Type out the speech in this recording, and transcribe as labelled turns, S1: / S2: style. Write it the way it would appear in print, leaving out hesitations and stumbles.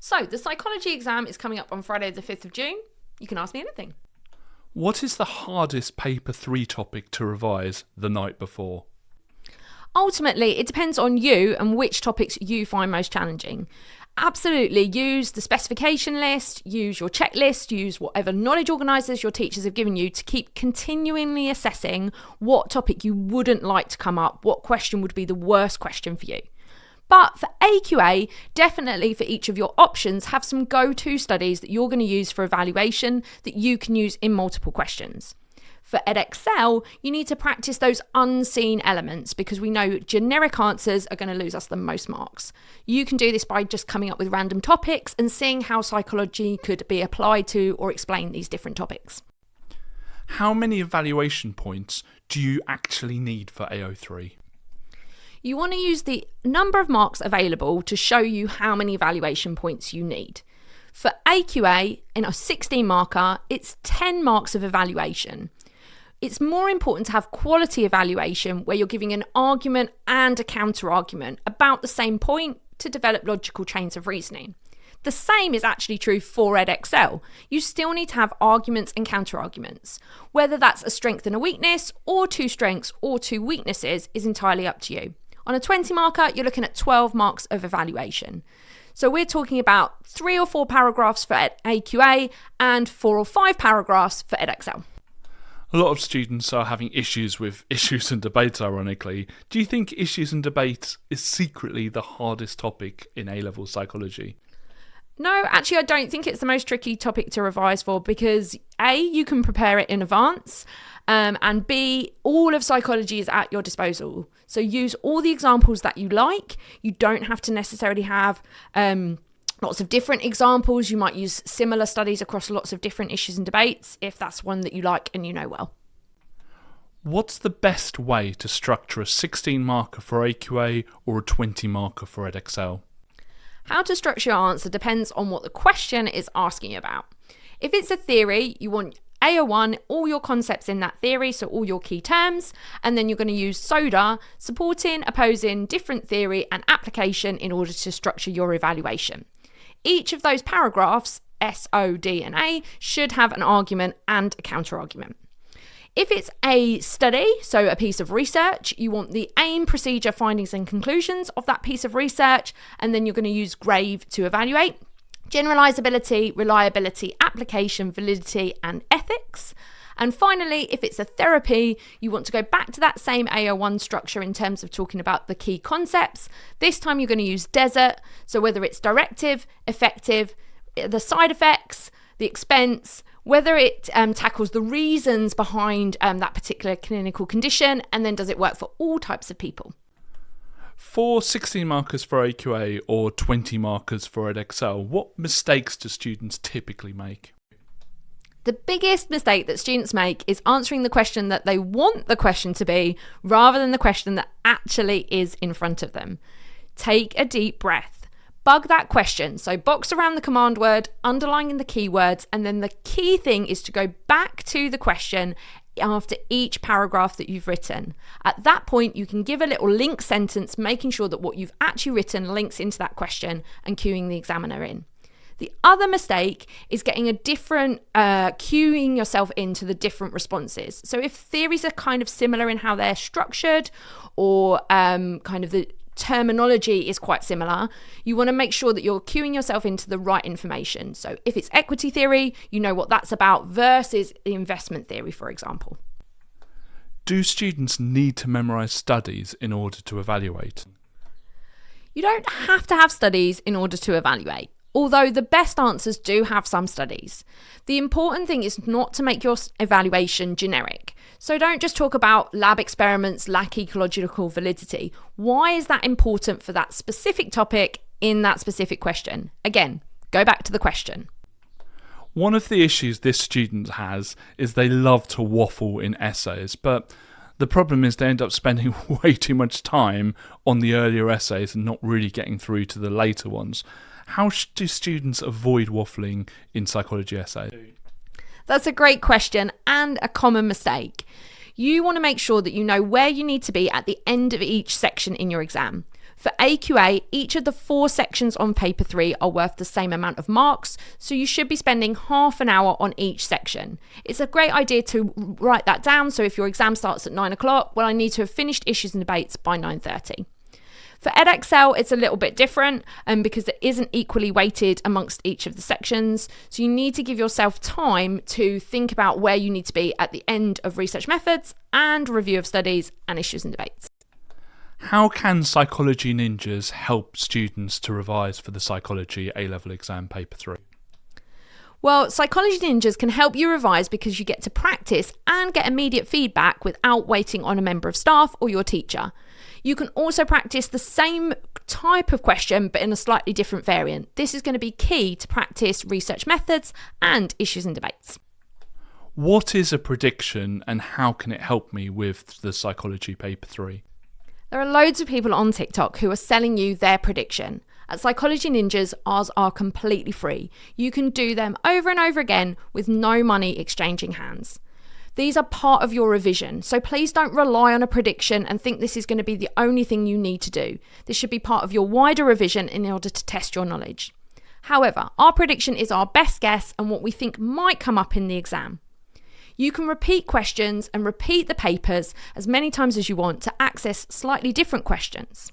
S1: So the psychology exam is coming up on Friday the 5th of June. You can ask me anything.
S2: What is the hardest paper 3 topic to revise the night before?
S1: Ultimately, it depends on you and which topics you find most challenging. Absolutely, use the specification list, use your checklist, use whatever knowledge organisers your teachers have given you to keep continually assessing what topic you wouldn't like to come up, what question would be the worst question for you. But for AQA, definitely for each of your options, have some go-to studies that you're going to use for evaluation that you can use in multiple questions. For Edexcel, you need to practice those unseen elements because we know generic answers are going to lose us the most marks. You can do this by just coming up with random topics and seeing how psychology could be applied to or explain these different topics.
S2: How many evaluation points do you actually need for AO3?
S1: You want to use the number of marks available to show you how many evaluation points you need. For AQA, in a 16 marker, it's 10 marks of evaluation. It's more important to have quality evaluation where you're giving an argument and a counter-argument about the same point to develop logical chains of reasoning. The same is actually true for Edexcel. You still need to have arguments and counter-arguments. Whether that's a strength and a weakness, or 2 strengths or 2 weaknesses is entirely up to you. On a 20 marker, you're looking at 12 marks of evaluation. So we're talking about 3 or 4 paragraphs for AQA and 4 or 5 paragraphs for Edexcel.
S2: A lot of students are having issues with issues and debates, ironically. Do you think issues and debates is secretly the hardest topic in A-level psychology?
S1: No, actually, I don't think it's the most tricky topic to revise for because A, you can prepare it in advance, and B, all of psychology is at your disposal. So use all the examples that you like. You don't have to necessarily have lots of different examples. You might use similar studies across lots of different issues and debates if that's one that you like and you know well.
S2: What's the best way to structure a 16 marker for AQA or a 20 marker for Edexcel?
S1: How to structure your answer depends on what the question is asking about. If it's a theory, you want AO1, all your concepts in that theory, so all your key terms, and then you're going to use SODA, supporting, opposing, different theory and application in order to structure your evaluation. Each of those paragraphs, S, O, D and A, should have an argument and a counter-argument. If it's a study, so a piece of research, you want the aim, procedure, findings and conclusions of that piece of research, and then you're going to use GRAVE to evaluate. Generalizability, reliability, application, validity and ethics. And finally, if it's a therapy, you want to go back to that same AO1 structure in terms of talking about the key concepts. This time you're going to use DESERT, so whether it's directive, effective, the side effects, the expense, whether it tackles the reasons behind that particular clinical condition, and then does it work for all types of people.
S2: For 16 markers for AQA or 20 markers for Edexcel, what mistakes do students typically make?
S1: The biggest mistake that students make is answering the question that they want the question to be rather than the question that actually is in front of them. Take a deep breath. Bug that question. So box around the command word, underlining the keywords, and then the key thing is to go back to the question after each paragraph that you've written. At that point, you can give a little link sentence, making sure that what you've actually written links into that question and cueing the examiner in. The other mistake is getting a different, cueing yourself into the different responses. So if theories are kind of similar in how they're structured or kind of the terminology is quite similar, you want to make sure that you're cueing yourself into the right information. So if it's equity theory, you know what that's about versus the investment theory, for example.
S2: Do students need to memorise studies in order to evaluate?
S1: You don't have to have studies in order to evaluate, although the best answers do have some studies. The important thing is not to make your evaluation generic. So don't just talk about lab experiments lack ecological validity. Why is that important for that specific topic in that specific question? Again, go back to the question.
S2: One of the issues this student has is they love to waffle in essays, but the problem is they end up spending way too much time on the earlier essays and not really getting through to the later ones. How do students avoid waffling in psychology essays?
S1: That's a great question and a common mistake. You want to make sure that you know where you need to be at the end of each section in your exam. For AQA, each of the 4 sections on paper 3 are worth the same amount of marks, so you should be spending half an hour on each section. It's a great idea to write that down, so if your exam starts at 9 o'clock, well, I need to have finished issues and debates by 9:30. For Edexcel, it's a little bit different because it isn't equally weighted amongst each of the sections. So you need to give yourself time to think about where you need to be at the end of research methods and review of studies and issues and debates.
S2: How can Psychology Ninjas help students to revise for the Psychology A-level exam paper 3?
S1: Well, Psychology Ninjas can help you revise because you get to practice and get immediate feedback without waiting on a member of staff or your teacher. You can also practice the same type of question but in a slightly different variant. This is going to be key to practice research methods and issues and debates.
S2: What is a prediction and how can it help me with the Psychology paper 3?
S1: There are loads of people on TikTok who are selling you their prediction. At Psychology Ninjas, ours are completely free. You can do them over and over again with no money exchanging hands. These are part of your revision, so please don't rely on a prediction and think this is going to be the only thing you need to do. This should be part of your wider revision in order to test your knowledge. However, our prediction is our best guess and what we think might come up in the exam. You can repeat questions and repeat the papers as many times as you want to access slightly different questions.